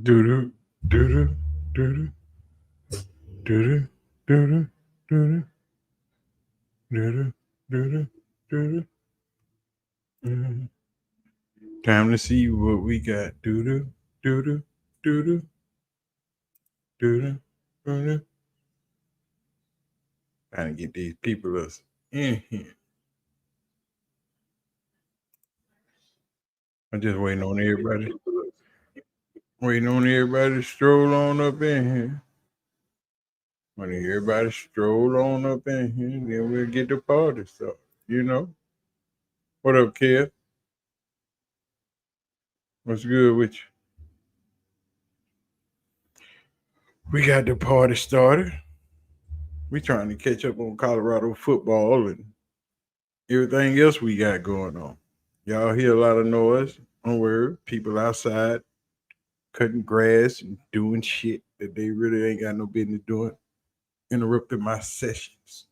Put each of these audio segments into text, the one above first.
Doo doo doo doo doo doo doo doo doo doo. Time to see what we got. Doo doo doo doo doo doo doo. Trying to get these people us in here. I'm just waiting on everybody to stroll on up in here. When everybody stroll on up in here, then we'll get the party started. You know? What up, kid? What's good with you? We got the party started. We trying to catch up on Colorado football and everything else we got going on. Y'all hear a lot of noise. Don't worry. People outside cutting grass and doing shit that they really ain't got no business doing. Interrupting my sessions.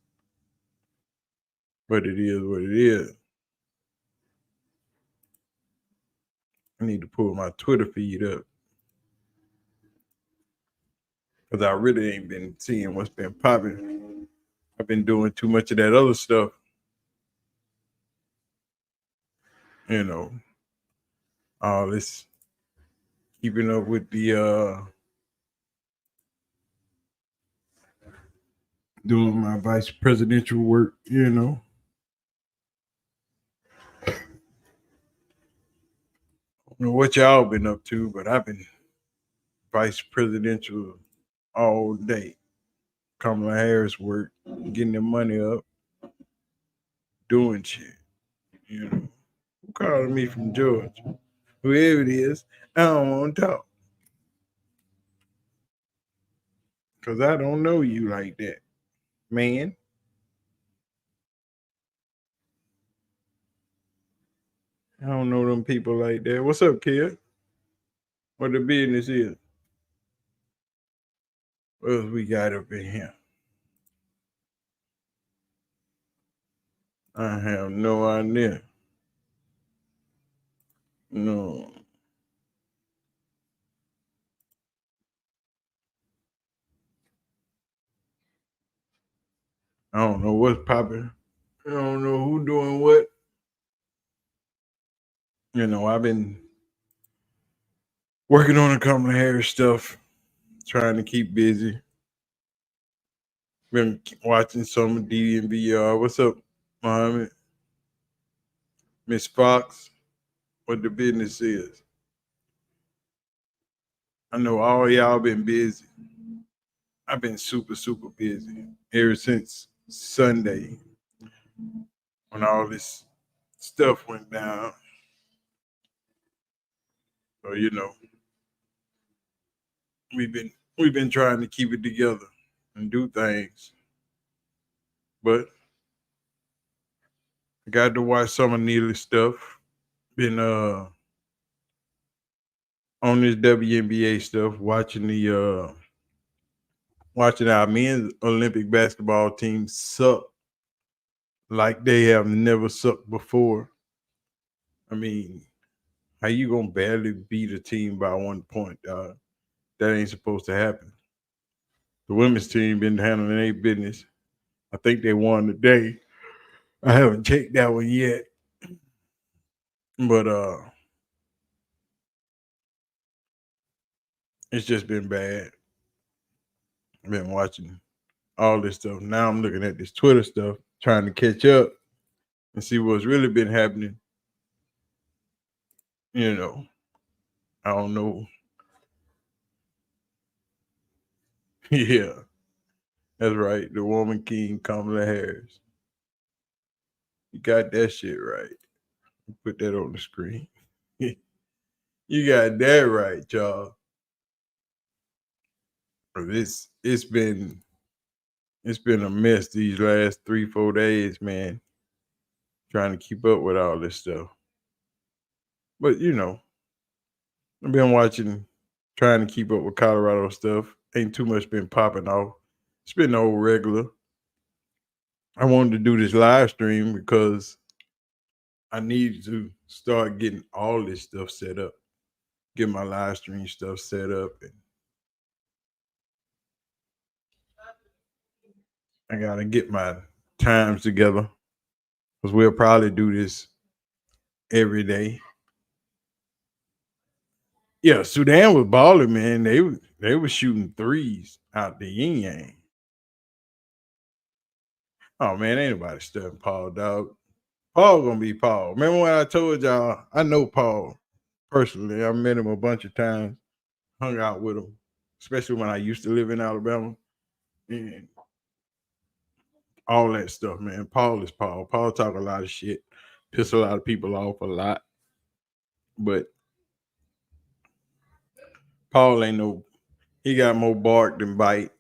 But it is what it is. I need to pull my Twitter feed up. Because I really ain't been seeing what's been popping. I've been doing too much of that other stuff. You know, all this keeping up with the doing my vice presidential work, you know. I don't know what y'all been up to, but I've been vice presidential all day. Kamala Harris work, getting the money up, doing shit. You know. Who calling me from Georgia? Whoever it is, I don't want to talk. Cause I don't know you like that, man. I don't know them people like that. What's up, kid? What the business is? What else we got up in here? I have no idea. No. I don't know what's popping. I don't know who doing what. You know, I've been working on the Kamala Harris stuff, trying to keep busy. Been watching some DNVR. What's up, Mohammed? Miss Fox? What the business is? I know all y'all been busy. I've been super, super busy ever since Sunday when all this stuff went down. So you know, we've been trying to keep it together and do things, but I got to watch some of Neely's stuff. Been on this WNBA stuff, watching our men's Olympic basketball team suck like they have never sucked before. I mean, how you gonna barely beat a team by 1 point, dog? That ain't supposed to happen. The women's team been handling their business. I think they won today. I haven't checked that one yet, but it's just been bad. I've been watching all this stuff. Now I'm looking at this Twitter stuff, trying to catch up and see what's really been happening. You know, I don't know. Yeah, that's right. The woman king, Kamala Harris. You got that shit right. Put that on the screen. You got that right, y'all. It's been a mess these last 3-4 days, man. Trying to keep up with all this stuff. But you know, I've been watching, trying to keep up with Colorado stuff. Ain't too much been popping off. It's been old regular. I wanted to do this live stream because I need to start getting all this stuff set up. get my live stream stuff set up, and I gotta get my times together because we'll probably do this every day. Yeah, Sudan was balling, man. They were shooting threes out the yin yang. Oh man, ain't nobody studying Paul, dog. Paul gonna be Paul. Remember when I told y'all I know Paul personally? I met him a bunch of times, hung out with him, especially when I used to live in Alabama and all that stuff, man. Paul is Paul. Paul talk a lot of shit, piss a lot of people off a lot, but Paul ain't no. He got more bark than bite.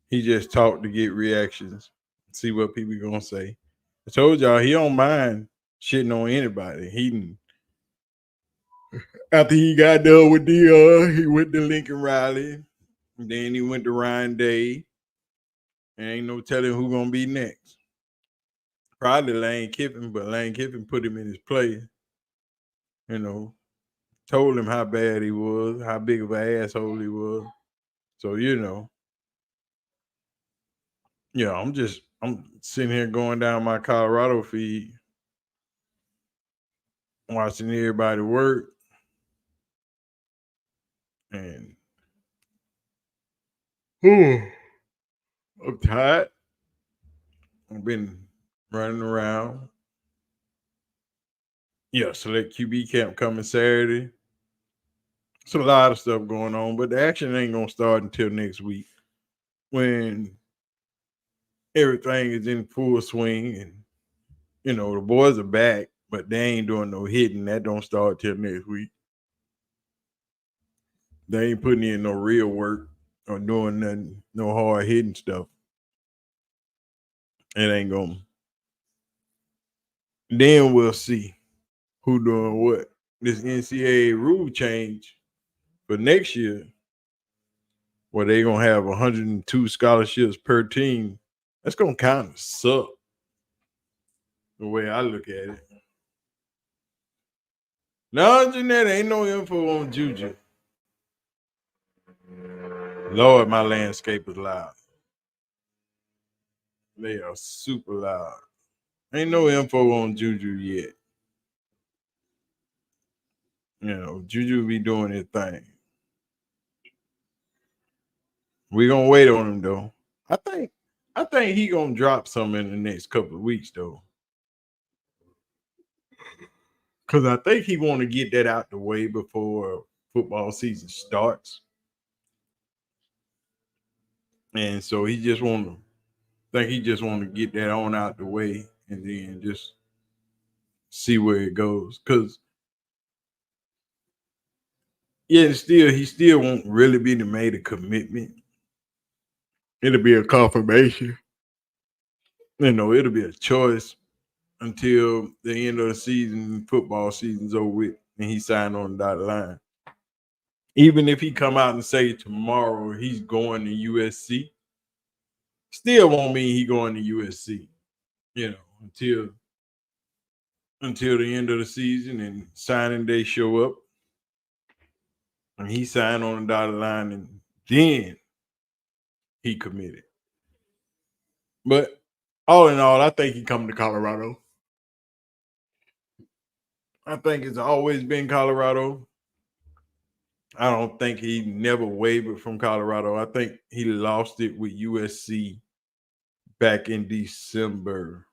He just talk to get reactions, see what people gonna say. I told y'all he don't mind shitting on anybody. He after he got done with he went to Lincoln Riley, and then he went to Ryan Day. And ain't no telling who gonna be next. Probably Lane Kiffin, but Lane Kiffin put him in his place. You know, told him how bad he was, how big of an asshole he was. So yeah, I'm sitting here going down my Colorado feed, watching everybody work, and I'm tired. I've been running around. Yeah, select QB camp coming Saturday. It's a lot of stuff going on, but the action ain't gonna start until next week when everything is in full swing, and the boys are back, but they ain't doing no hitting. That don't start till next week. They ain't putting in no real work or doing nothing, no hard hitting stuff. It ain't going. Then we'll see who doing what. This NCAA rule change for next year, where they gonna have 102 scholarships per team. That's gonna kind of suck. The way I look at it. No, Jeanette, ain't no info on Juju. Lord, my landscape is loud. They are super loud. Ain't no info on Juju yet. Juju be doing his thing. We gonna wait on him though. I think he gonna drop some in the next couple of weeks though. Cause I think he want to get that out the way before football season starts. And so he just want to get that on out the way and then just see where it goes. Cause yeah, he still won't really be made a commitment. It'll be a confirmation. It'll be a choice until the end of the season, football season's over with, and he signed on the dotted line. Even if he come out and say tomorrow he's going to USC, still won't mean he going to USC. Until the end of the season and signing day show up, and he signed on the dotted line, and then he committed. But all in all, I think he coming to Colorado. I think it's always been Colorado. I don't think he never wavered from Colorado. I think he lost it with USC back in December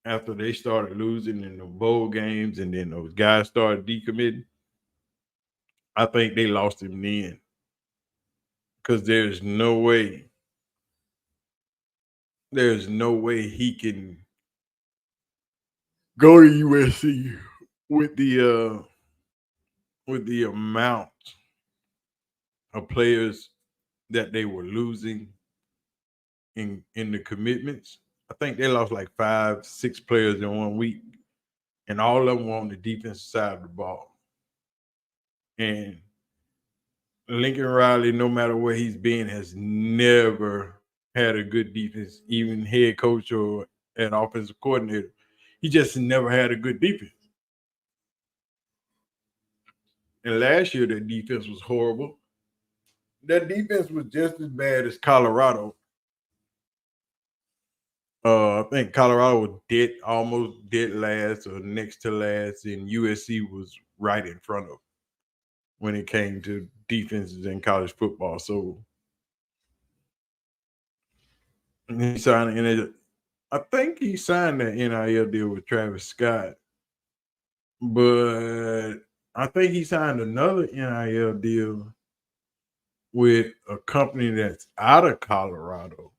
after they started losing in the bowl games, and then those guys started decommitting. I think they lost him then because there's no way he can go to USC with the amount of players that they were losing in the commitments. I think they lost like 5-6 players in 1 week, and all of them were on the defensive side of the ball. And Lincoln Riley, no matter where he's been, has never had a good defense, even head coach or an offensive coordinator. He just never had a good defense. And last year, their defense was horrible. Their defense was just as bad as Colorado. I think Colorado was dead, almost dead last or next to last, and USC was right in front of when it came to defenses in college football. So he signed an I think he signed that NIL deal with Travis Scott, but I think he signed another NIL deal with a company that's out of Colorado.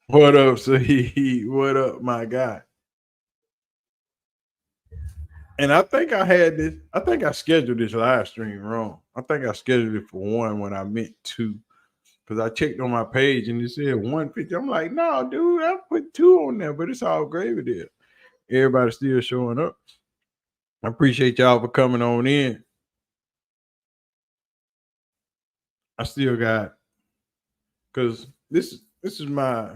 What up, C? What up, my guy? And I think I had this. I think I scheduled this live stream wrong. I think I scheduled it for one when I meant two. Because I checked on my page and it said 150. I'm like, no, dude, I put two on there, but it's all gravy there. Everybody's still showing up. I appreciate y'all for coming on in. I still got because this is my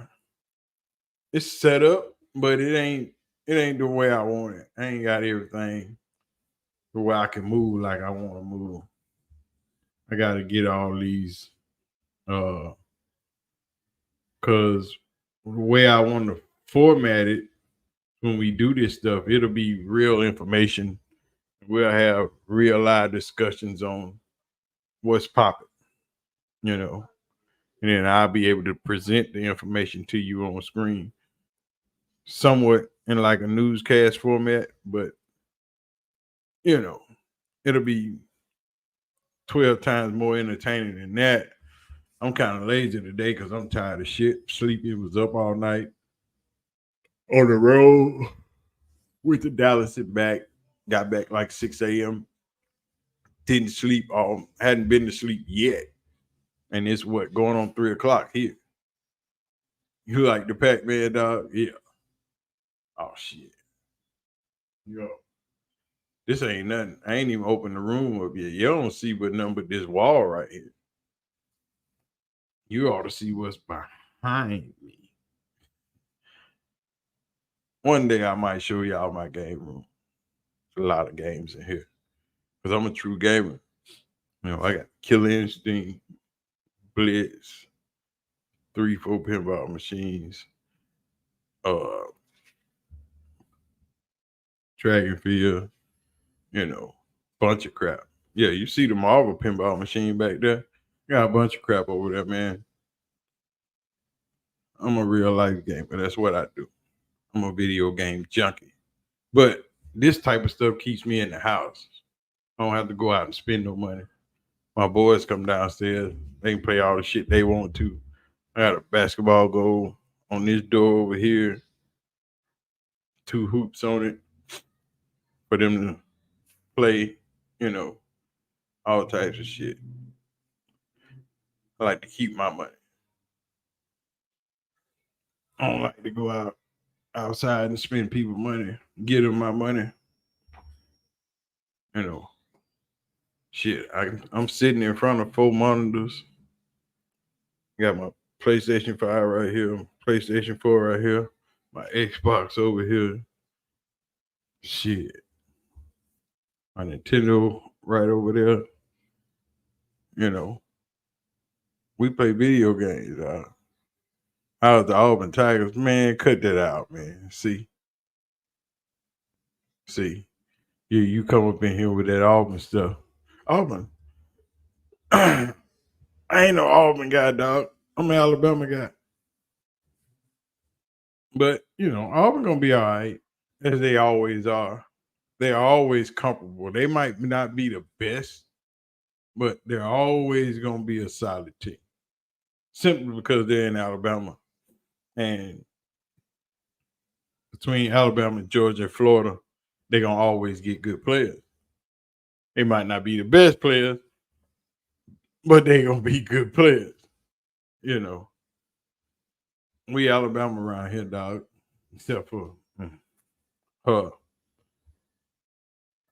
it's set up, but it ain't the way I want it. I ain't got everything the way I can move like I want to move. I gotta get all these because the way I want to format it when we do this stuff, it'll be real information. We'll have real live discussions on what's popping, you know, and then I'll be able to present the information to you on screen somewhat in like a newscast format, but you know, it'll be 12 times more entertaining than that. I'm kind of lazy today because I'm tired of shit. Sleepy, was up all night on the road with the Dallas and back. Got back like 6 a.m. Didn't sleep hadn't been to sleep yet. And it's what going on 3 o'clock here. You like the Pac-Man dog? Yeah. Oh shit. Yo. This ain't nothing. I ain't even opened the room up yet. You don't see but nothing but this wall right here. You ought to see what's behind me. One day I might show y'all my game room. There's a lot of games in here. Because I'm a true gamer. You know, I got Killer Instinct, Blitz, 3-4 pinball machines, track and field, you know, bunch of crap. Yeah, you see the Marvel pinball machine back there? Got a bunch of crap over there, man. I'm a real life gamer. That's what I do. I'm a video game junkie. But this type of stuff keeps me in the house. I don't have to go out and spend no money. My boys come downstairs. They can play all the shit they want to. I got a basketball goal on this door over here. 2 hoops on it for them to play, you know, all types of shit. I like to keep my money. I don't like to go outside and spend people money, give them my money. You know, shit. I'm sitting in front of 4 monitors. Got my PlayStation 5 right here, PlayStation 4 right here, my Xbox over here. Shit. My Nintendo right over there. You know, we play video games. I was the Auburn Tigers. Man, cut that out, man. See, you come up in here with that Auburn stuff. Auburn. I ain't no Auburn guy, dog. I'm an Alabama guy. But, you know, Auburn gonna be all right, as they always are. They're always comfortable. They might not be the best, but they're always gonna be a solid team. Simply because they're in Alabama. And between Alabama, Georgia, and Florida, they're gonna always get good players. They might not be the best players, but they're gonna be good players. You know. We Alabama around here, dog. Except for her.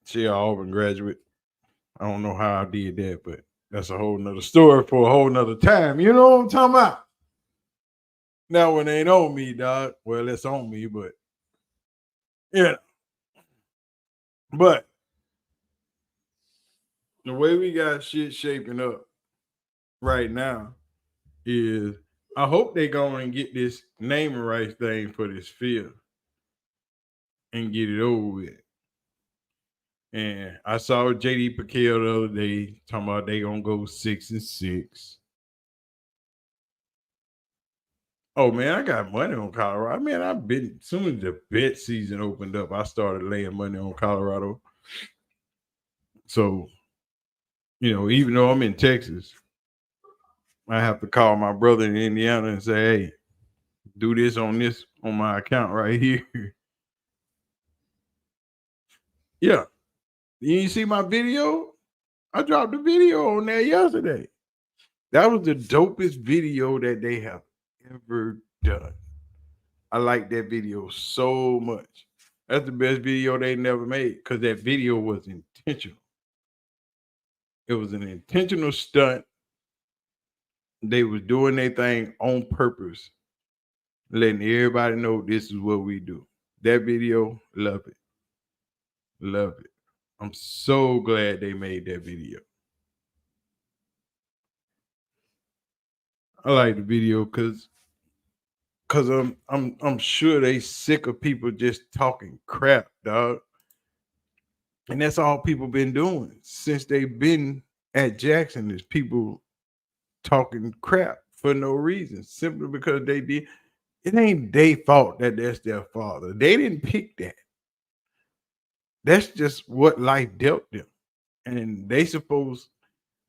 She an Auburn graduate. I don't know how I did that, but that's a whole nother story for a whole nother time. You know what I'm talking about? Now, when it ain't on me, dog, well, it's on me, but Yeah, but the way we got shit shaping up right now is I hope they go and get this naming rights thing for this field and get it over with. And I saw JD Piquet the other day talking about they gonna go 6-6. Oh man, I got money on Colorado. I mean, I've been as soon as the bet season opened up, I started laying money on Colorado. So, even though I'm in Texas, I have to call my brother in Indiana and say, hey, do this on my account right here. Yeah. You see my video? I dropped a video on there yesterday. That was the dopest video that they have ever done. I like that video so much. That's the best video they never made because that video was intentional. It was an intentional stunt. They was doing their thing on purpose, letting everybody know this is what we do. That video, love it. Love it. I'm so glad they made that video. I like the video because I'm sure they sick of people just talking crap, dog. And that's all people been doing since they've been at Jackson is people talking crap for no reason, simply because they did. It ain't their fault that that's their father. They didn't pick that. That's just what life dealt them. And they supposed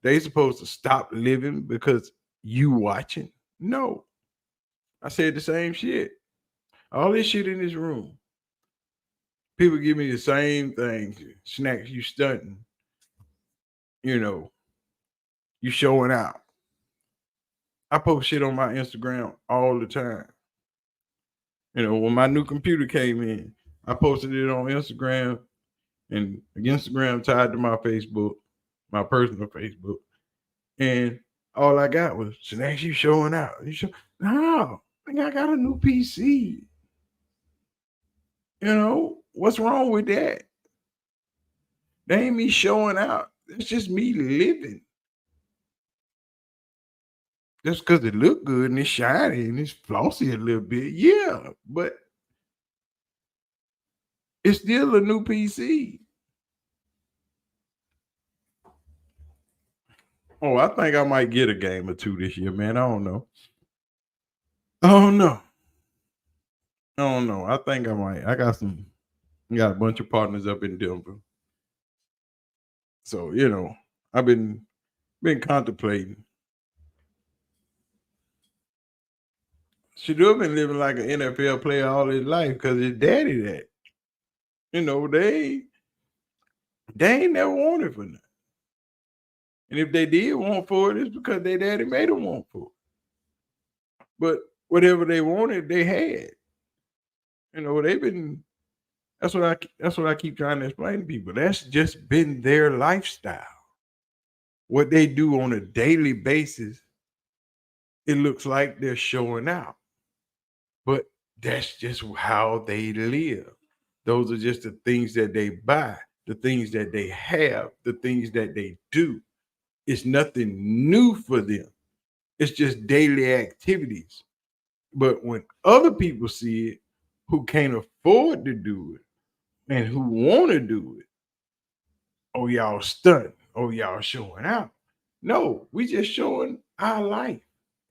to stop living because you watching. No. I said the same shit. All this shit in this room. People give me the same thing. Snacks, you stunting. You know, you showing out. I post shit on my Instagram all the time. When my new computer came in, I posted it on Instagram and Instagram tied to my Facebook, my personal Facebook. And all I got was Snacks, you showing out. No, I got a new PC. What's wrong with that? That ain't me showing out. It's just me living. Just because it look good and it's shiny and it's flossy a little bit. Yeah, but it's still a new PC. Oh, I think I might get a game or two this year, man. I don't know. I don't know. I don't know. I think I might. I got a bunch of partners up in Denver. So, I've been contemplating. Should have been living like an NFL player all his life because his daddy that. They ain't never wanted for nothing. And if they did want for it, it's because their daddy made them want for it. But whatever they wanted, they had. They've been. That's what I keep trying to explain to people. That's just been their lifestyle. What they do on a daily basis, it looks like they're showing out, but that's just how they live. Those are just the things that they buy, the things that they have, the things that they do. It's nothing new for them. It's just daily activities. But when other people see it who can't afford to do it and who want to do it, oh, y'all stunt. Oh, y'all showing out. No, we just showing our life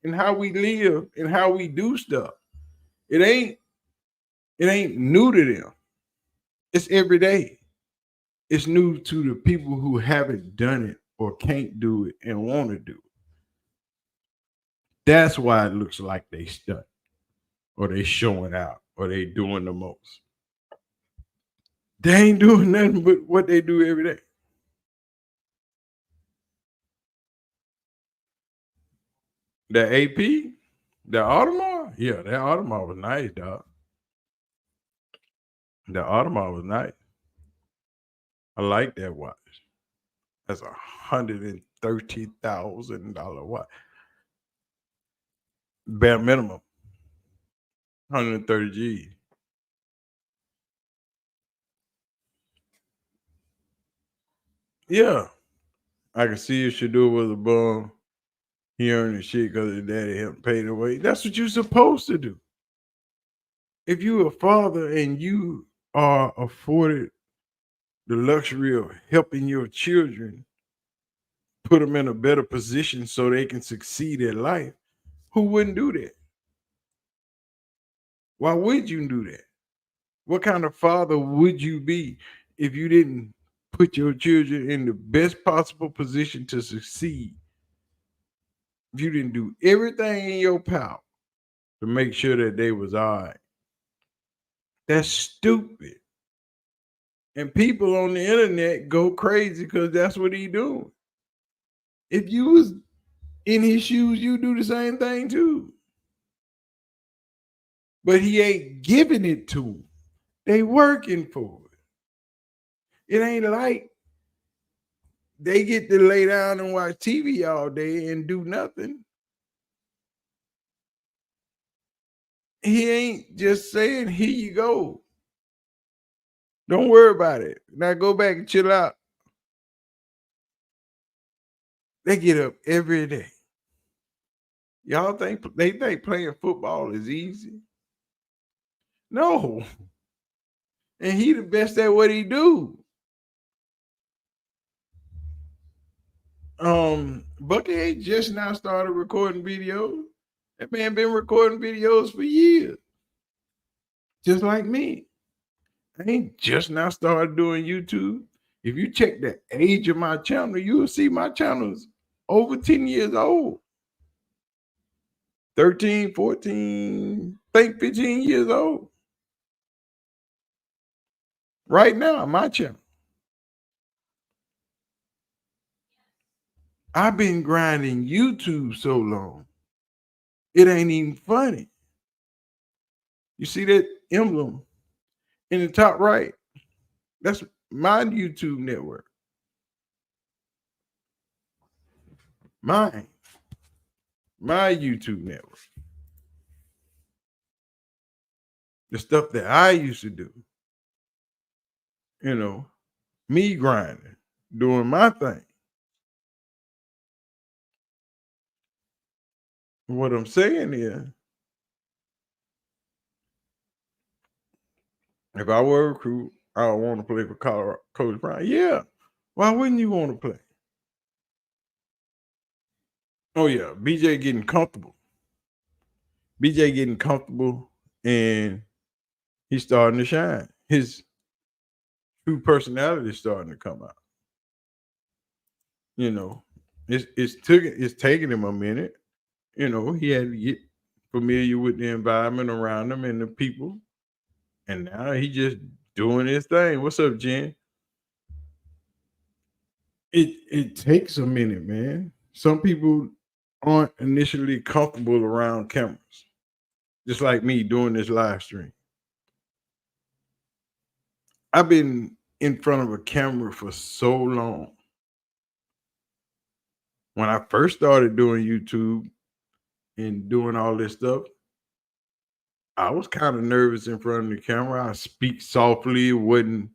and how we live and how we do stuff. It ain't new to them. It's every day. It's new to the people who haven't done it or can't do it and want to do it. That's why it looks like they stunt or they showing out or they doing the most. They ain't doing nothing but what they do every day. The AP, the Audemars, yeah, that Audemars was nice, dog. The Audemars was nice. I like that watch. That's $130,000 watch. Bare minimum. 130 G. Yeah, I can see if Shador was a bum. He earned his shit because his daddy helped pay the way. That's what you're supposed to do. If you're a father and you are afforded the luxury of helping your children put them in a better position so they can succeed in life, who wouldn't do that? Why would you do that? What kind of father would you be if you didn't put your children in the best possible position to succeed? If you didn't do everything in your power to make sure that they was all right. That's stupid. And people on the internet go crazy because that's what he doing. If you was in his shoes, you do the same thing too. But he ain't giving it to them. They working for it. It ain't like they get to lay down and watch TV all day and do nothing. He ain't just saying, here you go. Don't worry about it. Now go back and chill out. They get up every day. Y'all think they think playing football is easy? No. And he the best at what he do. Bucky ain't just now started recording videos. That man been recording videos for years. Just like me. I ain't just now started doing YouTube. If you check the age of my channel, you'll see my channel's over 10 years old. 13, 14, think 15 years old. Right now, my channel. I've been grinding YouTube so long. It ain't even funny. You see that emblem in the top right? That's my YouTube network. Mine. My YouTube network. The stuff that I used to do. You know, me grinding, doing my thing. What I'm saying is, if I were a recruit, I would want to play for Colorado, Coach Brown. Yeah. Why wouldn't you want to play? Oh, yeah. BJ getting comfortable. BJ getting comfortable and he's starting to shine. His true personality is starting to come out. You know, it's taking him a minute. You know, he had to get familiar with the environment around him and the people. And now he just doing his thing. What's up, Jen? It takes a minute, man. Some people aren't initially comfortable around cameras, just like me doing this live stream. I've been in front of a camera for so long. When I first started doing YouTube and doing all this stuff, I was kind of nervous in front of the camera. I speak softly, wasn't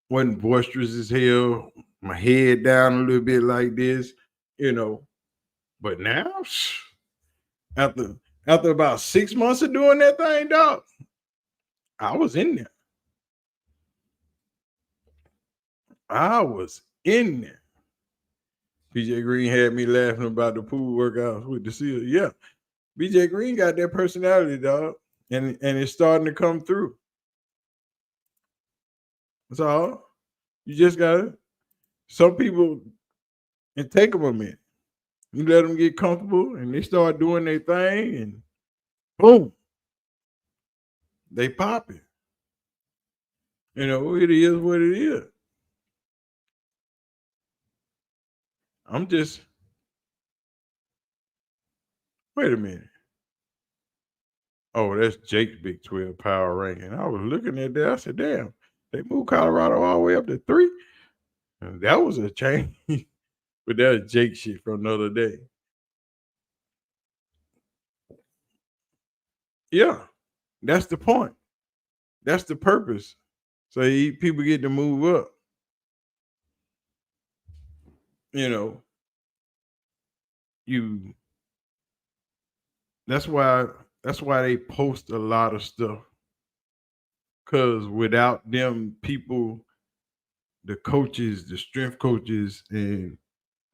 boisterous as hell. My head down a little bit like this, you know. But now, after after about 6 months of doing that thing, dog, I was in there. I was in there. BJ Green had me laughing about the pool workouts with the seal. Yeah, BJ Green got that personality, dog, and it's starting to come through. That's all. You just gotta. Some people, it take them a minute. You let them get comfortable, and they start doing their thing, and boom, they pop it. You know, it is what it is. I'm just. Wait a minute. Oh, that's Jake's Big 12 power ranking. I was looking at that. I said, damn, they moved Colorado all the way up to 3. And that was a change. But that's Jake shit from another day. Yeah, that's the point. That's the purpose. So people get to move up. you know, you that's why they post a lot of stuff. Cause without them people, the coaches, the strength coaches, and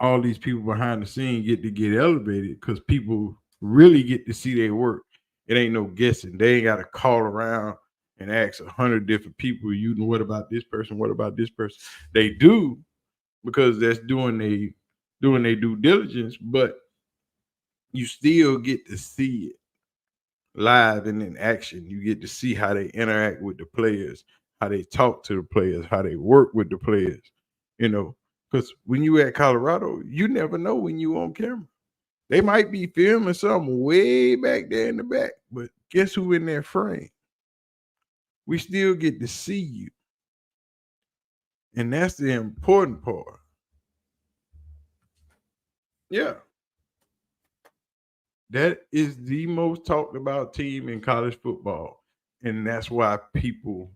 all these people behind the scene get elevated because people really get to see their work. It ain't no guessing. They ain't got to call around and ask 100 different people. You know, what about this person? What about this person? They do because that's doing their due diligence, but you still get to see it live and in action. You get to see how they interact with the players, how they talk to the players, how they work with the players. You know, because when you at Colorado, you never know when you on camera. They might be filming something way back there in the back, but guess who in that frame? We still get to see you. And that's the important part. Yeah. That is the most talked about team in college football. And that's why people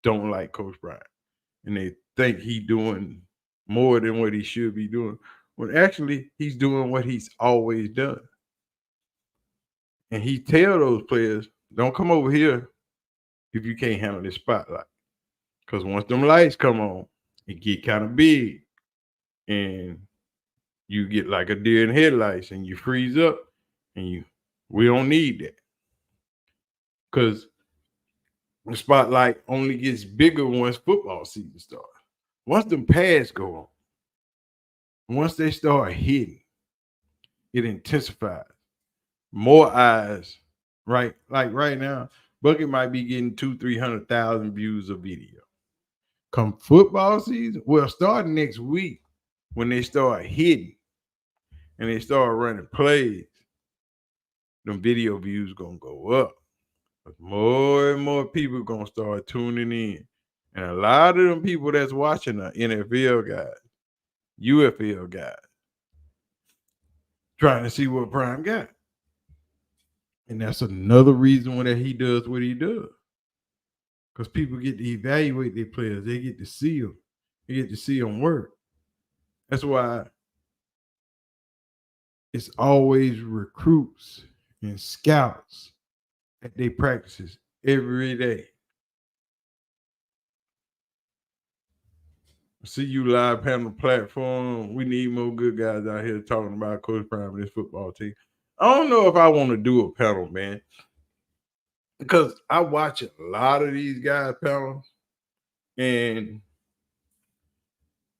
don't like Coach Bryant. And they think he doing more than what he should be doing. When actually he's doing what he's always done. And he tell those players, don't come over here if you can't handle this spotlight. Because once them lights come on, it get kind of big. And you get like a deer in headlights and you freeze up and we don't need that. Because the spotlight only gets bigger once football season starts. Once them pads go on, once they start hitting, it intensifies. More eyes, right? Like right now, Bucket might be getting 200,000-300,000 views of video. Come football season, well, starting next week, when they start hitting and they start running plays, them video views gonna go up. But more and more people gonna start tuning in. And a lot of them people that's watching are NFL guys, UFL guys, trying to see what Prime got. And that's another reason why that he does what he does. Because people get to evaluate their players. They get to see them. They get to see them work. That's why it's always recruits and scouts at their practices every day. See you live panel platform. We need more good guys out here talking about Coach Prime and this football team. I don't know if I want to do a panel, man, because I watch a lot of these guys panels and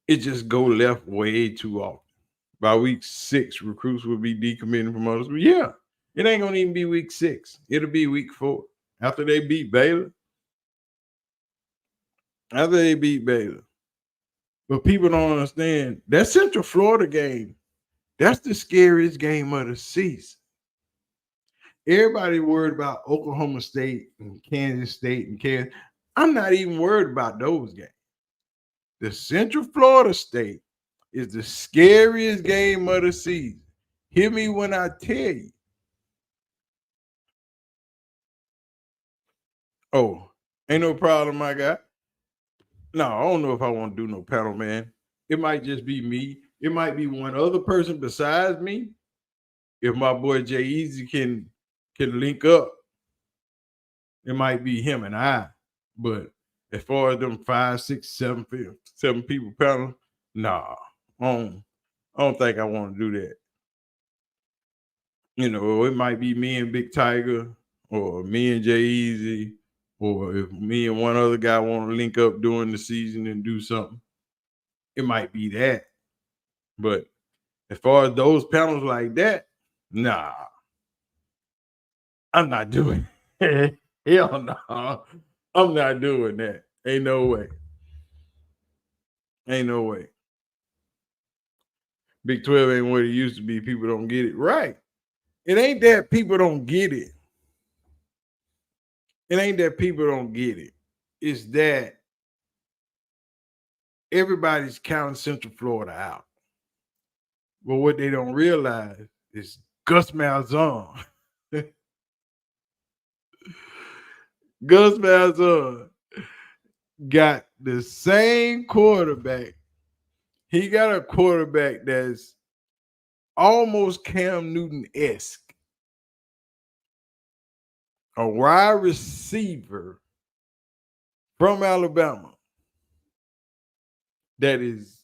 it just go left way too often. By week 6, recruits will be decommitting from others. But yeah, it ain't gonna even be week 6. It'll be week 4 after they beat Baylor. But people don't understand that Central Florida game. That's the scariest game of the season. Everybody worried about Oklahoma State and Kansas State and Kansas. I'm not even worried about those games. The Central Florida State is the scariest game of the season. Hear me when I tell you. Oh, ain't no problem, my guy. No, I don't know if I want to do no panel, man. It might just be me. It might be one other person besides me. If my boy Jay Easy can link up, it might be him and I. But as far as them 5, 6, 7 people panel, nah, I don't think I want to do that. You know, it might be me and Big Tiger, or me and Jay Easy, or if me and one other guy want to link up during the season and do something, it might be that. But as far as those panels like that, nah, I'm not doing it. Hell no. I'm not doing that. Ain't no way. Ain't no way. Big 12 ain't what it used to be. People don't get it. Right. It ain't that people don't get it. It ain't that people don't get it. It's that everybody's counting Central Florida out. But what they don't realize is Gus Malzahn. Gus Malzahn got the same quarterback He got a quarterback that's almost Cam Newton-esque. A wide receiver from Alabama that is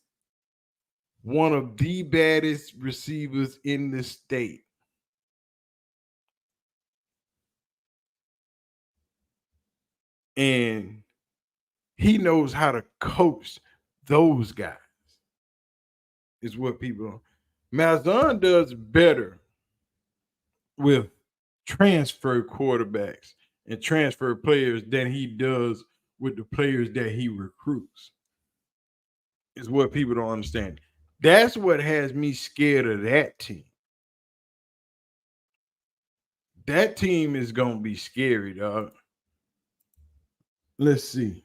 one of the baddest receivers in the state. And he knows how to coach those guys, is what people. Malzahn does better with transfer quarterbacks and transfer players than he does with the players that he recruits, is what people don't understand. That's what has me scared of that team. That team is going to be scary, dog. Let's see.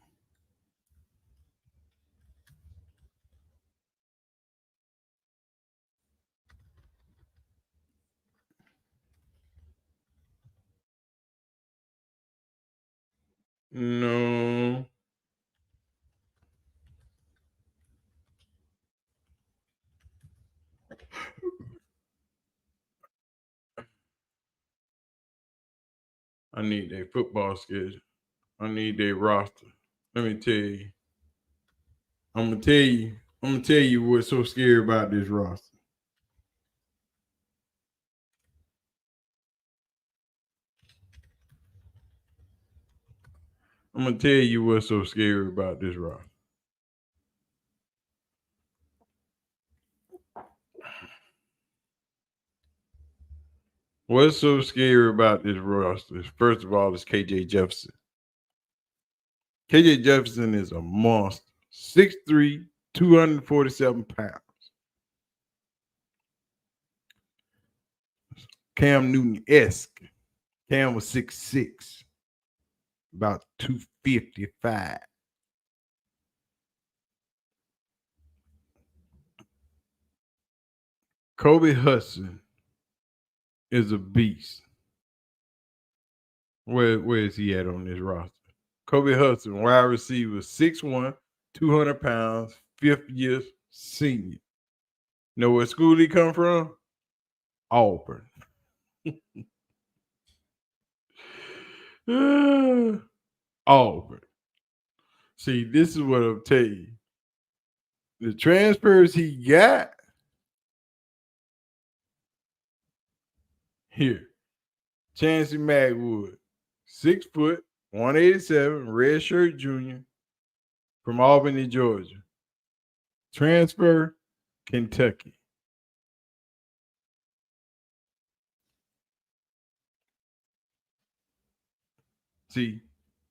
No. I need their football schedule. I need their roster. Let me tell you. I'm gonna tell you what's so scary about this roster. I'm gonna tell you what's so scary about this roster. What's so scary about this roster? First of all, is KJ Jefferson. KJ Jefferson is a monster. 6'3", 247 pounds. Cam Newton-esque. Cam was 6'6", about 255. Kobe Hudson is a beast. Where is he at on this roster? Kobe Hudson, wide receiver, 6'1", 200 pounds, fifth year senior. Know what school he come from? Auburn. Auburn. See, this is what I'll tell you. The transfers he got here. Chancey Magwood, 6 foot, 187, red shirt junior from Albany, Georgia. Transfer, Kentucky. See,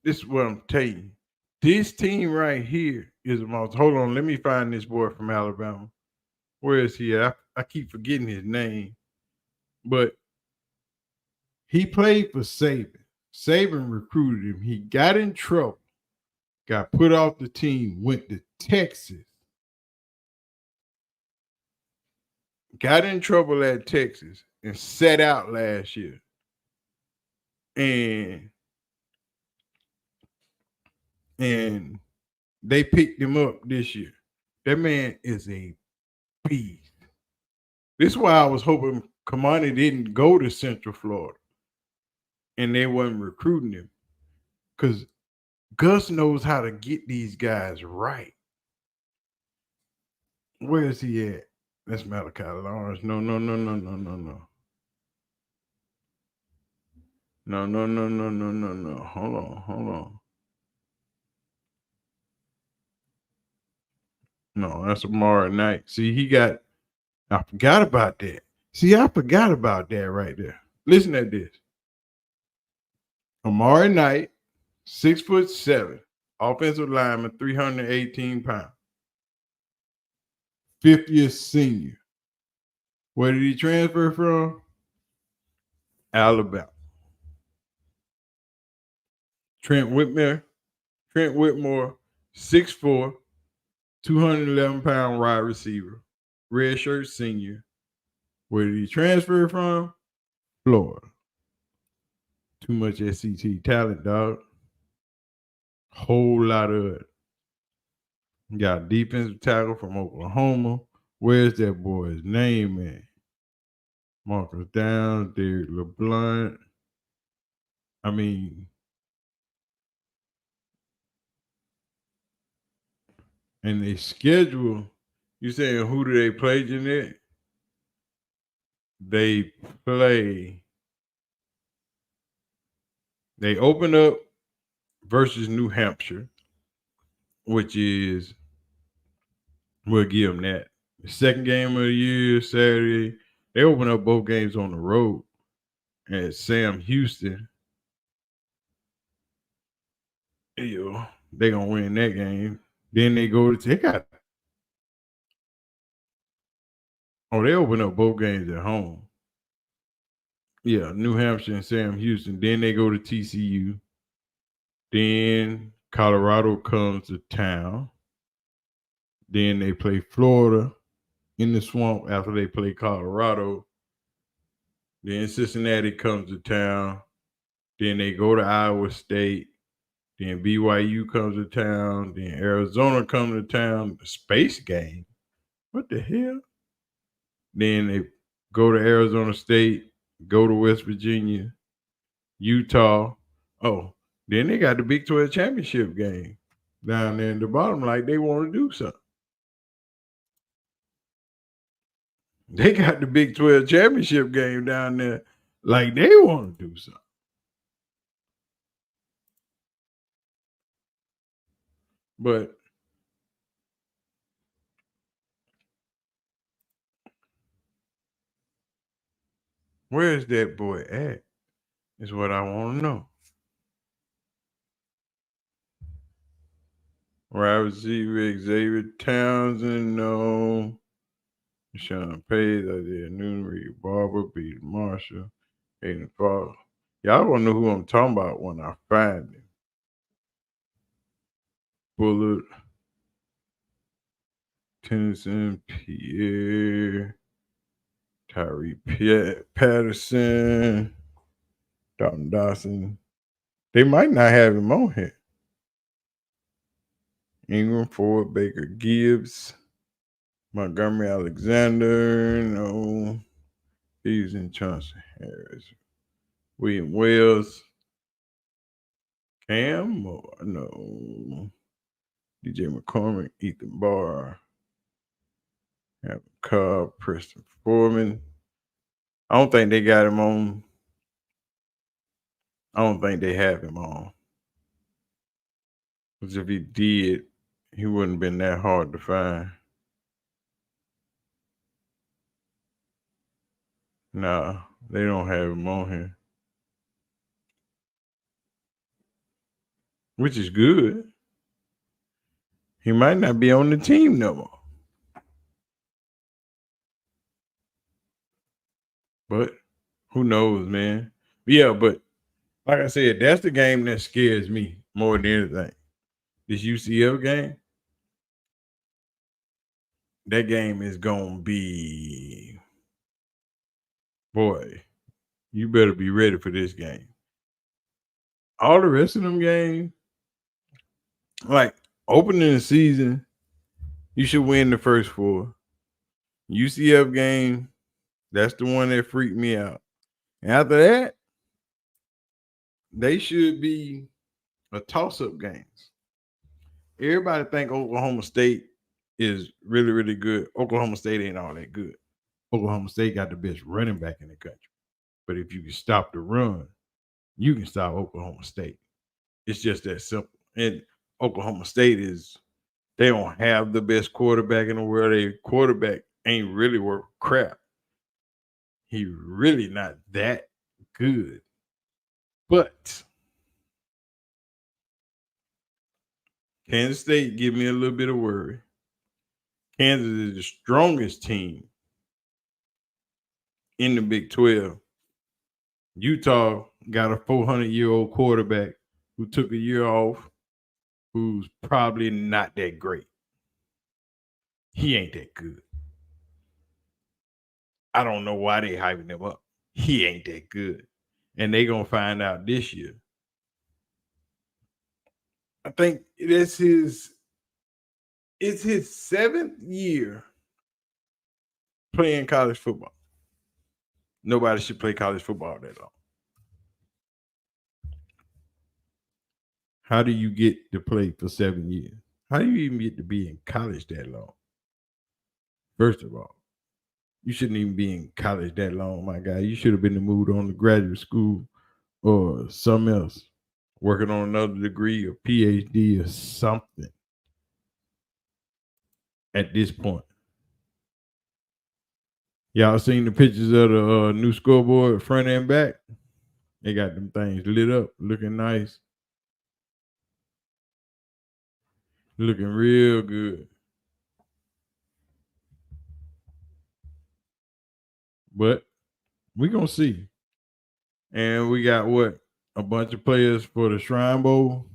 this is what I'm telling you. This team right here is the most. Hold on, let me find this boy from Alabama. Where is he at? I keep forgetting his name. But he played for Saban. Saban recruited him. He got in trouble, got put off the team, went to Texas. Got in trouble at Texas and sat out last year. And they picked him up this year. That man is a beast. This is why I was hoping Kamani didn't go to Central Florida and they wasn't recruiting him. Because Gus knows how to get these guys right. Where is he at? That's Malachi Lawrence. No. No. Hold on. No, that's Amari Knight. See, I forgot about that. See, I forgot about that right there. Listen to this. Amari Knight, 6'7", offensive lineman, 318 pounds. Fifth year senior. Where did he transfer from? Alabama. Trent Whitmore, 6'4", 211-pound wide receiver, red shirt senior. Where did he transfer from? Florida. Too much SEC talent, dog. Whole lot of it. Got a defensive tackle from Oklahoma. Where's that boy's name at? Marcus Downs, Derek LeBlanc. I mean, and they schedule. You saying who do they play, Jeanette? They play. They open up versus New Hampshire, which is, we'll give them that. The second game of the year, Saturday. They open up both games on the road at Sam Houston. They gonna win that game. Then they go to they open up both games at home. Yeah, New Hampshire and Sam Houston. Then they go to TCU. Then Colorado comes to town. Then they play Florida in the swamp after they play Colorado. Then Cincinnati comes to town. Then they go to Iowa State. Then BYU comes to town. Then Arizona comes to town. The space game. What the hell? Then they go to Arizona State, go to West Virginia, Utah. Oh, then they got the Big 12 championship game down there in the bottom, like they want to do something. They got the Big 12 championship game down there, like they want to do something. But where's that boy at? Is what I want to know. Wide receiver Xavier Townsend, no. Sean Page, Isaiah Newton, Reed Barber, Peter Marshall, Aiden Paul. Y'all want to know who I'm talking about when I find him. Bullard, Tennyson, Pierre, Tyree Patterson, Dalton Dawson. They might not have him on here. Ingram, Ford, Baker, Gibbs, Montgomery, Alexander, no. He's in Johnson, Harris, William Wells, Cam, no. DJ McCormick, Ethan Barr, Evan Cobb, Preston Foreman. I don't think they got him on. I don't think they have him on. Because if he did, he wouldn't have been that hard to find. Nah, they don't have him on here. Which is good. He might not be on the team no more. But who knows, man? Yeah, but like I said, that's the game that scares me more than anything. This UCF game, that game is going to be, boy, you better be ready for this game. All the rest of them games, like opening the season, you should win the first four. UCF game, that's the one that freaked me out. And after that, they should be a toss-up games. Everybody think Oklahoma State is really, really good. Oklahoma State ain't all that good. Oklahoma State got the best running back in the country. But if you can stop the run, you can stop Oklahoma State. It's just that simple. And Oklahoma State they don't have the best quarterback in the world. Their quarterback ain't really worth crap. He really not that good. But Kansas State give me a little bit of worry. Kansas is the strongest team in the Big 12. Utah got a 400-year-old quarterback who took a year off, who's probably not that great. He ain't that good. I don't know why they hyping him up. He ain't that good. And they going to find out this year. I think that's his It's his 7th year playing college football. Nobody should play college football that long. How do you get to play for 7 years? How do you even get to be in college that long? First of all, you shouldn't even be in college that long, my guy. You should have been moved on to graduate school or something else, working on another degree or PhD or something at this point. Y'all seen the pictures of the new scoreboard front and back? They got them things lit up, looking nice. Looking real good. But we're going to see. And we got what? A bunch of players for the Shrine Bowl.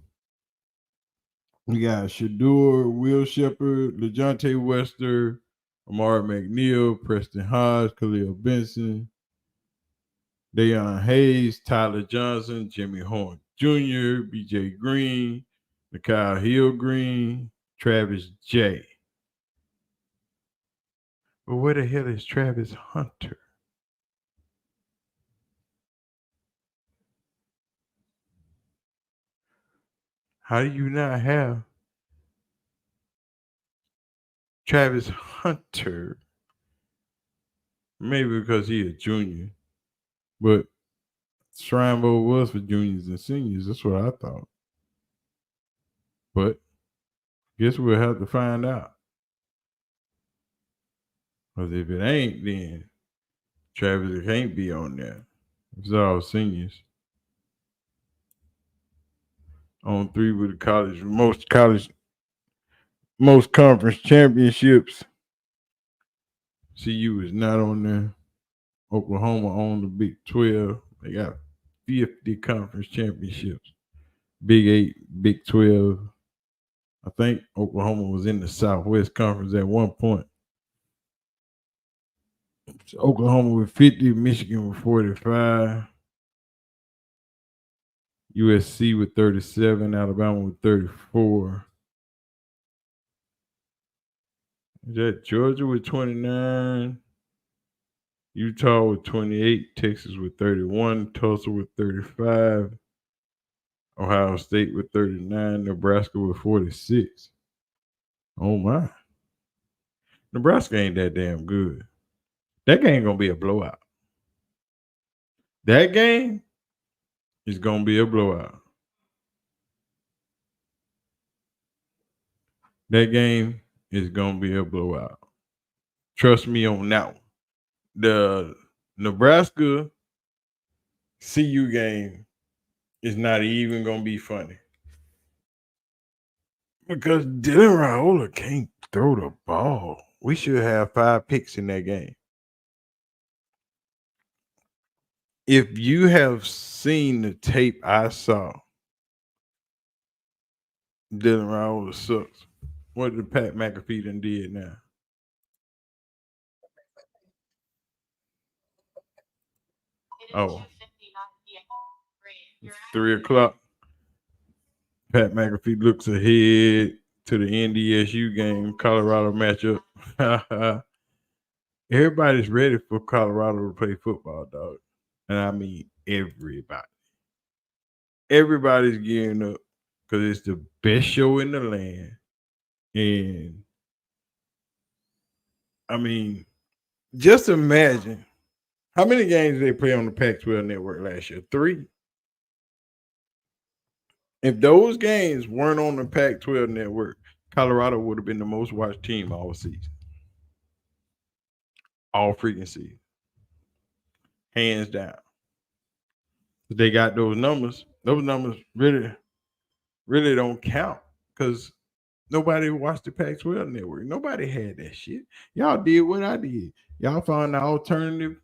We got Shedeur, Will Shepherd, LeJounte Wester, Amari McNeil, Preston Hodge, Khalil Benson, Deion Hayes, Tyler Johnson, Jimmy Horn Jr., BJ Green, Nikhil Hill-Green, Travis J. But where the hell is Travis Hunter? How do you not have Travis Hunter? Maybe because he a junior. But Shrine Bowl was for juniors and seniors. That's what I thought. But guess we'll have to find out. Because if it ain't, then Travis can't be on there. It's all seniors. On 3 with the college, most conference championships. CU is not on there. Oklahoma on the Big 12. They got 50 conference championships. Big 8, Big 12. I think Oklahoma was in the Southwest Conference at one point. So Oklahoma with 50, Michigan with 45, USC with 37, Alabama with 34. Is that Georgia with 29? Utah with 28, Texas with 31, Tulsa with 35, Ohio State with 39, Nebraska with 46. Oh my. Nebraska ain't that damn good. That game gonna be a blowout. That game is gonna be a blowout. That game is gonna be a blowout. Trust me on that one. The Nebraska CU game is not even gonna be funny. Because Dylan Raiola can't throw the ball. We should have 5 picks in that game. If you have seen the tape I saw, Dylan Raiola sucks. What did Pat McAfee done did now? Oh. 3 o'clock. Pat McAfee looks ahead to the NDSU game, Colorado matchup. Everybody's ready for Colorado to play football, dog. And I mean everybody. Everybody's gearing up because it's the best show in the land. And I mean, just imagine how many games they play on the Pac-12 network last year? 3. If those games weren't on the Pac-12 network, Colorado would have been the most watched team all season. All freaking season. Hands down. They got those numbers. Those numbers really don't count because nobody watched the Pac-12 network. Nobody had that shit. Y'all did what I did. Y'all found the alternative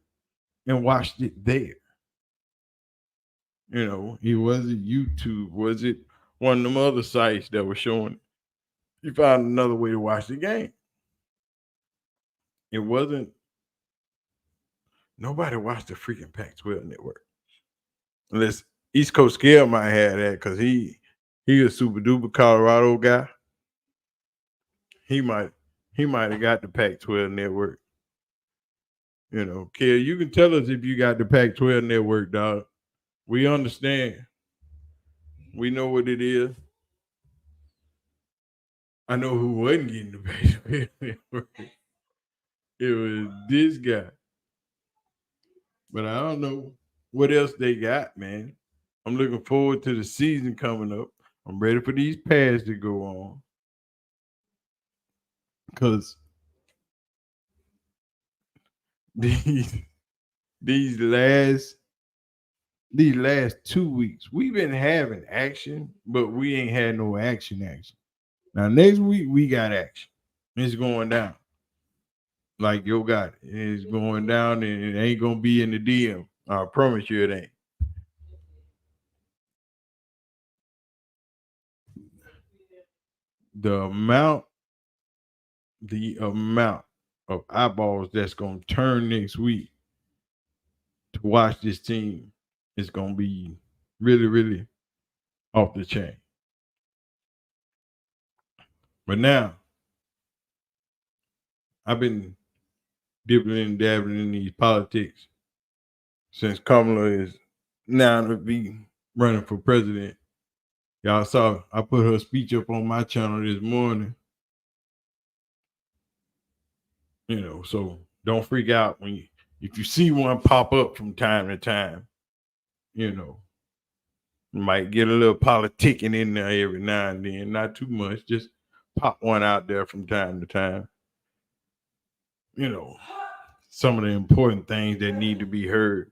and watched it there. You know, it wasn't YouTube. Was it one of them other sites that were showing it? You found another way to watch the game. It wasn't. Nobody watched the freaking Pac-12 network. Unless East Coast Scale might have that because he a super duper Colorado guy. he might have got the Pac-12 network. You know, Kel, you can tell us if you got the Pac-12 network, dog. We understand. We know what it is. I know who wasn't getting the Pac-12 network. It was this guy. But I don't know what else they got, man. I'm looking forward to the season coming up. I'm ready for these pads to go on. Because these these last 2 weeks, we've been having action, but we ain't had no action. Now next week we got action. It's going down. Like yo got it. It's going down and it ain't gonna be in the DM. I promise you it ain't. The amount of eyeballs that's gonna turn next week to watch this team is gonna be really, really off the chain. But now I've been dipping and dabbling in these politics since Kamala is now to be running for president. Y'all saw I put her speech up on my channel this morning. You know, so don't freak out if you see one pop up from time to time. You know, you might get a little politicking in there every now and then, not too much. Just pop one out there from time to time. You know, some of the important things that need to be heard,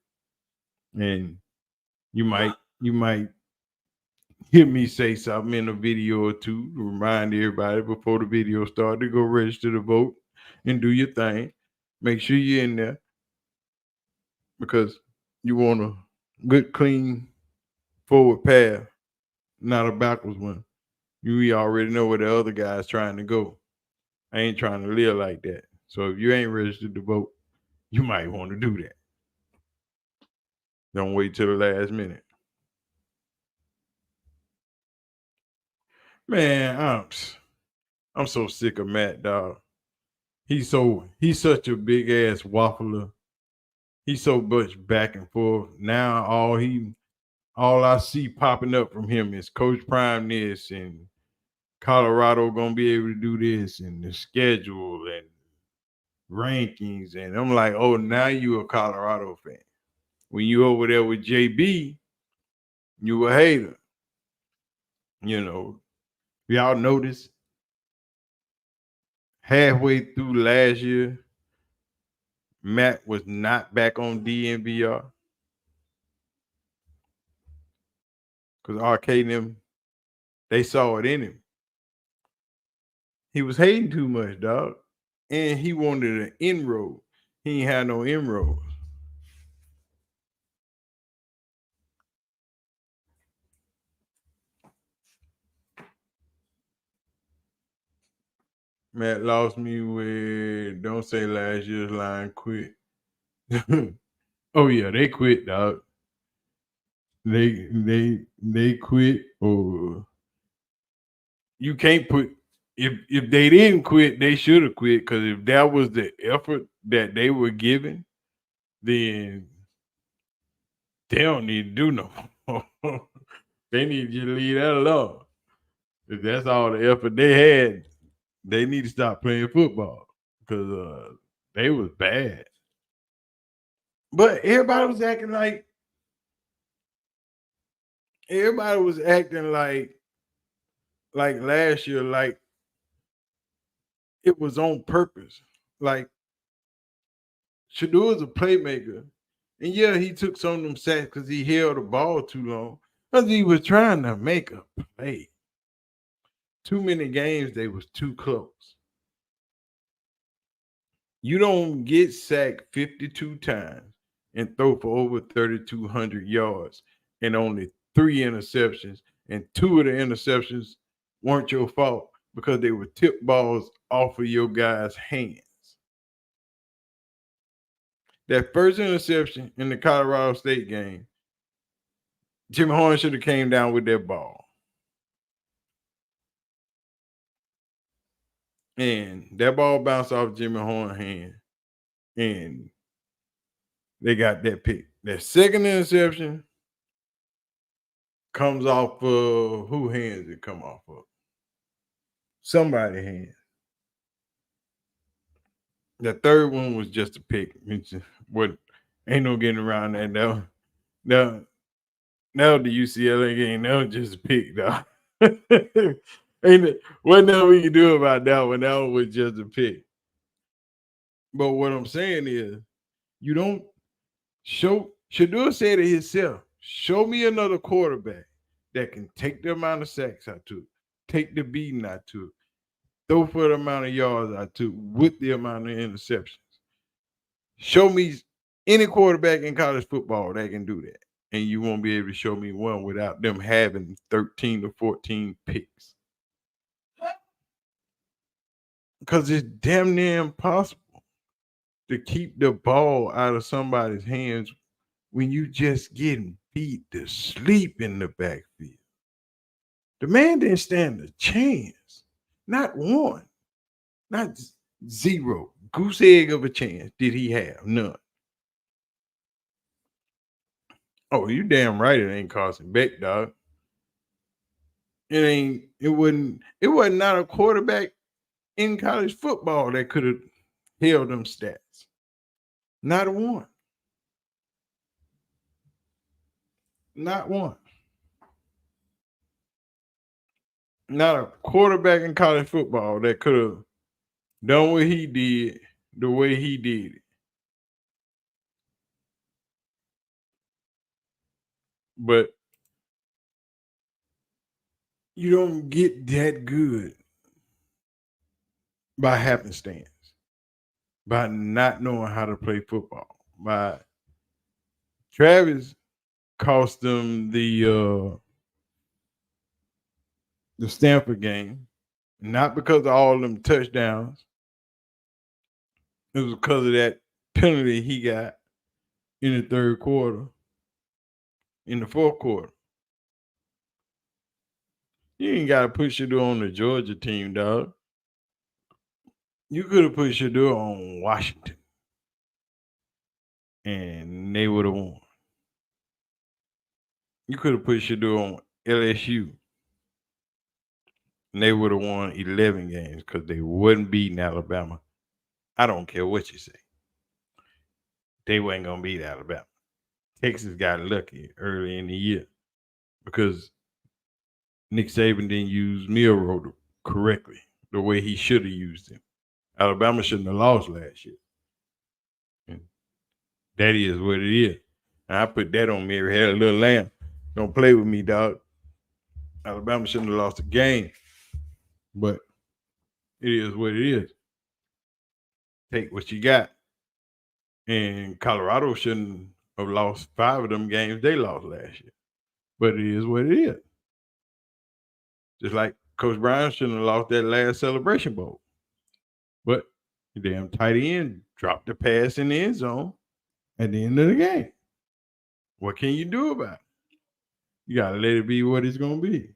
and you might hear me say something in a video or two to remind everybody before the video started to go register to vote and do your thing. Make sure you're in there because you want a good, clean, forward path, not a backwards one. You already know where the other guy's trying to go. I ain't trying to live like that. So if you ain't registered to vote, you might want to do that. Don't wait till the last minute. Man, I'm so sick of Matt, dog. He's such a big ass waffler. He's so much back and forth. Now all I see popping up from him is Coach Prime this and Colorado gonna be able to do this and the schedule and rankings. And I'm like, oh, now you a Colorado fan. When you over there with JB, you a hater. You know, y'all notice halfway through last year, Matt was not back on DNVR because Arcade and them, they saw it in him. He was hating too much, dog. And he wanted an inroad. He ain't had no inroads. Matt lost me with don't say last year's line quit. Oh yeah, they quit, dog. They quit or you can't put if they didn't quit, they should have quit because if that was the effort that they were giving, then they don't need to do no more. They need you to leave that alone. If that's all the effort they had, they need to stop playing football because they was bad. But everybody was acting like last year, like it was on purpose. Like Shador is a playmaker. And yeah, he took some of them sacks because he held the ball too long. Because he was trying to make a play. Too many games, they was too close. You don't get sacked 52 times and throw for over 3,200 yards and only 3 interceptions. And 2 of the interceptions weren't your fault because they were tip balls off of your guys' hands. That first interception in the Colorado State game, Jimmy Horn should have came down with that ball. and that ball bounced off Jimmy Horn's hand, and they got that pick. That second interception comes off of who hands it come off of? Somebody hand. The third one was just a pick. What ain't no getting around that. Now the UCLA game, that was just a pick, dog. Ain't it? What now we can do about that one? That one was just a pick. But what I'm saying is, you don't show. Shador said it himself. Show me another quarterback that can take the amount of sacks I took, take the beating I took, throw for the amount of yards I took with the amount of interceptions. Show me any quarterback in college football that can do that. And you won't be able to show me one without them having 13 to 14 picks. Because it's damn near impossible to keep the ball out of somebody's hands when you just getting beat to sleep in the backfield. The man didn't stand a chance. Not one. Not zero. Goose egg of a chance did he have. None. Oh, you damn right it ain't Carson Beck, dog. It wasn't not a quarterback in college football that could have held them stats. Not one. Not one. Not a quarterback in college football that could have done what he did the way he did it. But you don't get that good by happenstance, by not knowing how to play football. By Travis cost them the Stanford game, not because of all them touchdowns. It was because of that penalty he got in the third quarter, in the fourth quarter. You ain't got to put Shador on the Georgia team, dog. You could have put Shador on Washington, and they would have won. You could have put Shador on LSU, and they would have won 11 games because they wouldn't beating Alabama. I don't care what you say. They wasn't going to beat Alabama. Texas got lucky early in the year because Nick Saban didn't use Milroe correctly the way he should have used him. Alabama shouldn't have lost last year. And that is what it is. And I put that on Mary Had a Little Lamb. Don't play with me, dog. Alabama shouldn't have lost the game. But it is what it is. Take what you got. And Colorado shouldn't have lost 5 of them games they lost last year. But it is what it is. Just like Coach Brown shouldn't have lost that last Celebration Bowl. But the damn tight end dropped the pass in the end zone at the end of the game. What can you do about it? You got to let it be what it's going to be.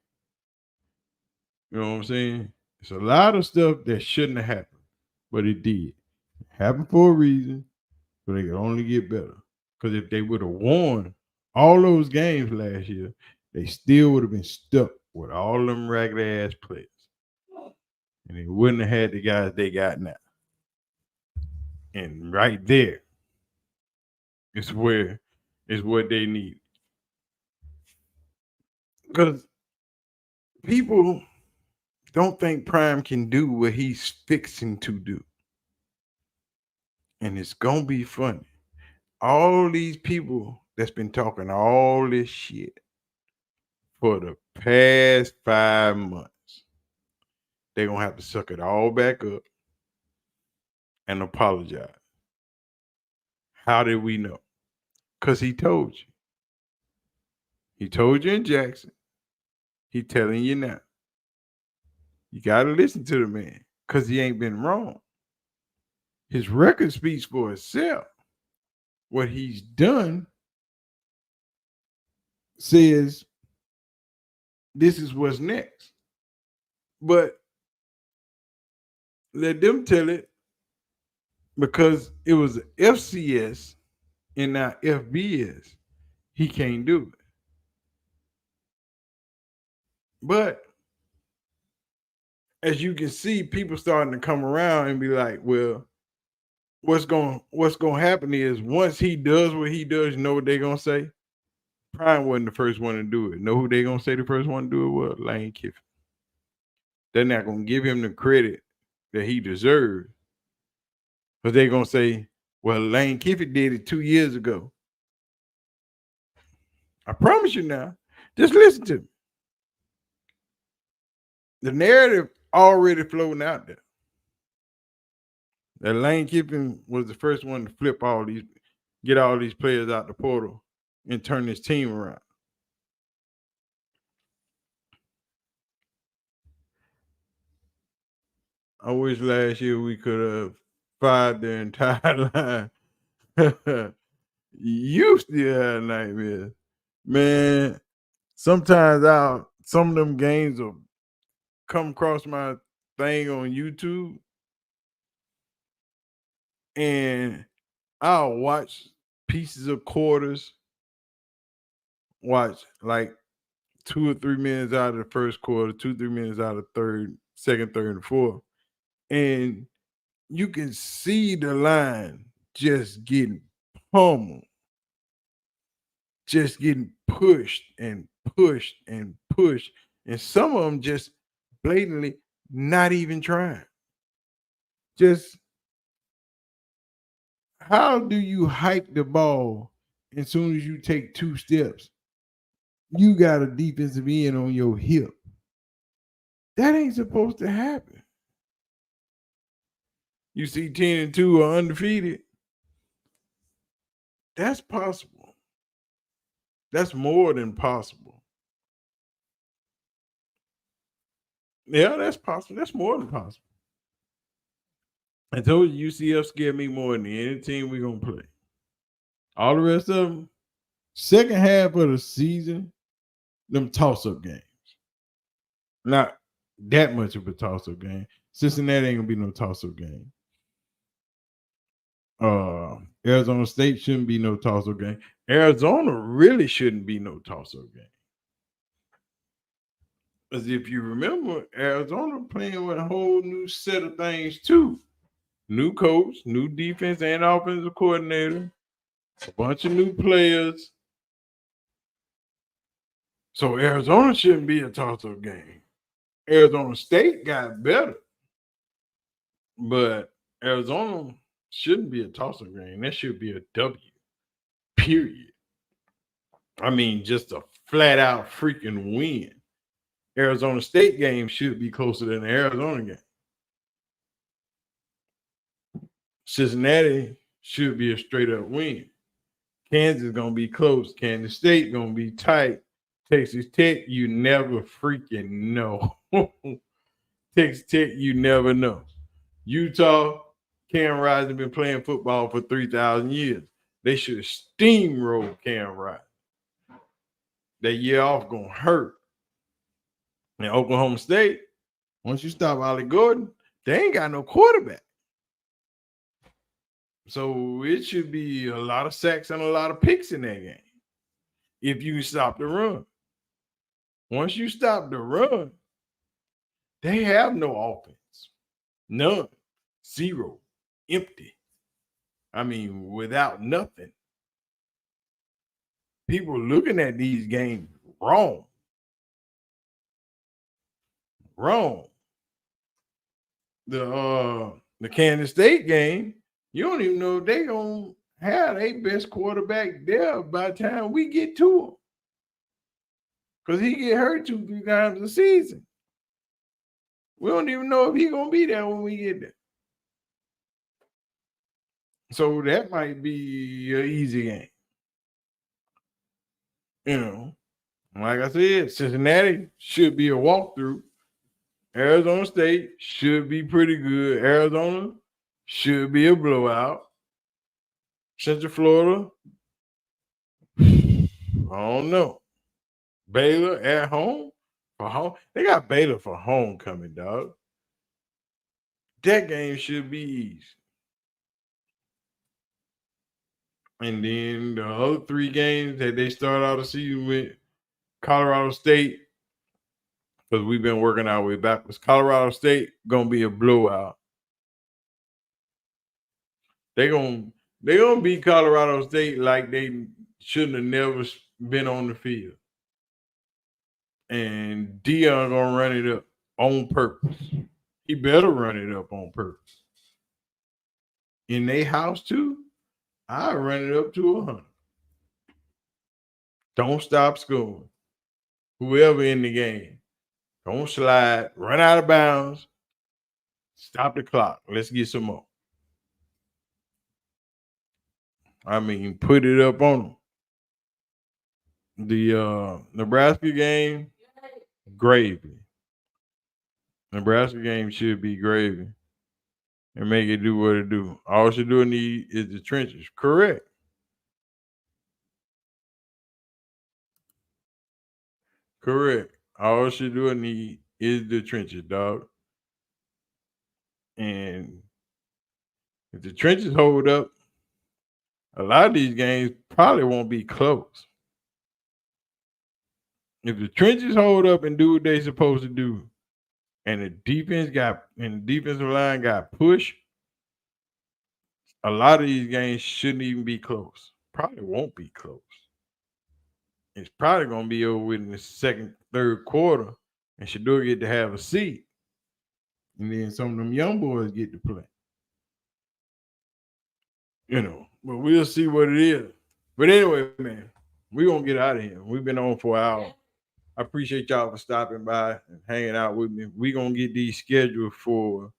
You know what I'm saying? It's a lot of stuff that shouldn't have happened, but it did. It happened for a reason, so they could only get better. Because if they would have won all those games last year, they still would have been stuck with all them ragged ass players. And they wouldn't have had the guys they got now. And right there is what they need. Because people don't think Prime can do what he's fixing to do. And it's going to be funny. All these people that's been talking all this shit for the past 5 months, they're going to have to suck it all back up and apologize. How did we know? Because he told you. He told you in Jackson. He telling you now. You got to listen to the man because he ain't been wrong. His record speaks for itself. What he's done says this is what's next. But Let them tell it because it was FCS and not FBS. He can't do it. But as you can see, people starting to come around and be like, well, what's gonna happen is once he does what he does, you know what they're gonna say? Prime wasn't the first one to do it. Know who they gonna say the first one to do it was? Lane Kiffin. They're not gonna give him the credit that he deserves. But they're gonna say, well, Lane Kiffin did it 2 years ago. I promise you now. Just listen to me. The narrative already floating out there. That Lane Kiffin was the first one to get all these players out the portal and turn his team around. I wish last year we could have fired the entire line. You still have nightmares. Man, sometimes some of them games will come across my thing on YouTube and I'll watch pieces of quarters, watch like 2 or 3 minutes out of the first quarter, 2, 3 minutes out of second, third, and fourth. And you can see the line just getting pummeled, just getting pushed and pushed and pushed. And some of them just blatantly not even trying. Just how do you hike the ball as soon as you take 2 steps? You got a defensive end on your hip. That ain't supposed to happen. You see 10-2 are undefeated. That's possible. That's more than possible. Yeah, that's possible. That's more than possible. I told you UCF scared me more than any team we're going to play. All the rest of them, second half of the season, them toss-up games. Not that much of a toss-up game. Cincinnati ain't going to be no toss-up game. Arizona State shouldn't be no toss-up game. Arizona really shouldn't be no toss-up game. Because if you remember, Arizona playing with a whole new set of things too. New coach, new defense and offensive coordinator, a bunch of new players. So Arizona shouldn't be a toss-up game. Arizona State got better, but Arizona shouldn't be a toss-up game. That should be a W, period. I mean, just a flat-out freaking win. Arizona State game should be closer than the Arizona game. Cincinnati should be a straight-up win. Kansas is going to be close. Kansas State going to be tight. Texas Tech, you never freaking know. Texas Tech, you never know. Utah, Cam Rising been playing football for 3,000 years. They should have steamrolled Cam Rising. That year off going to hurt. And Oklahoma State, once you stop Ollie Gordon, they ain't got no quarterback. So it should be a lot of sacks and a lot of picks in that game if you stop the run. Once you stop the run, they have no offense. None. Zero. Empty. I mean, without nothing. People looking at these games wrong. Wrong. The Kansas State game, you don't even know if they gonna have their best quarterback there by the time we get to him. Because he get hurt 2-3 times a season. We don't even know if he's gonna be there when we get there. So that might be an easy game. You know, like I said, Cincinnati should be a walkthrough. Arizona State should be pretty good. Arizona should be a blowout. Central Florida, I don't know. Baylor at home for home. They got Baylor for homecoming, dog. That game should be easy. And then the other 3 games that they start out the season with, Colorado State, because we've been working our way backwards. Colorado State gonna be a blowout. They gonna beat Colorado State like they shouldn't have never been on the field. And Dion gonna run it up on purpose. He better run it up on purpose. In their house too, I run it up to 100. Don't stop scoring. Whoever in the game, don't slide, run out of bounds, stop the clock. Let's get some more. I mean, put it up on them. The Nebraska game, gravy. Nebraska game should be gravy and make it do what it do. All you do need is the trenches. Correct. Correct. All you do need is the trenches, dog. And if the trenches hold up, a lot of these games probably won't be close. If the trenches hold up and do what they supposed to do, and the defensive line got pushed, a lot of these games shouldn't even be close. Probably won't be close. It's probably gonna be over with in the second, third quarter, and Shedeur get to have a seat, and then some of them young boys get to play. But we'll see what it is. But anyway, man, we're gonna get out of here. We've been on for an hour. I appreciate y'all for stopping by and hanging out with me. We're gonna get these scheduled for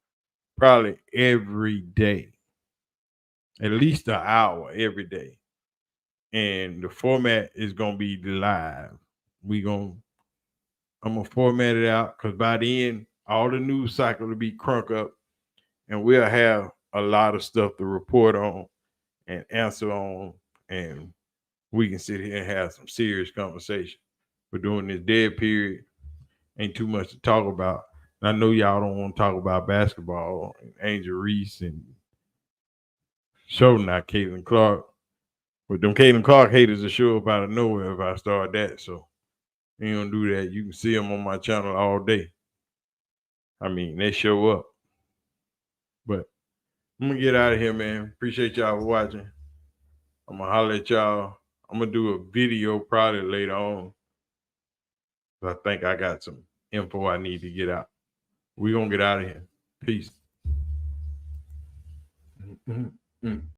probably every day, at least an hour every day. And the format is gonna be live. I'm gonna format it out because by the end, all the news cycle will be crunk up, and we'll have a lot of stuff to report on and answer on, and we can sit here and have some serious conversation. But during this dead period, ain't too much to talk about. And I know y'all don't want to talk about basketball and Angel Reese and not Caitlin Clark. But them Caitlin Clark haters will show up out of nowhere if I start that. So you don't do that. You can see them on my channel all day. I mean, they show up. But I'm gonna get out of here, man. Appreciate y'all for watching. I'm gonna holler at y'all. I'm gonna do a video probably later on. I think I got some info I need to get out. We're gonna get out of here. Peace.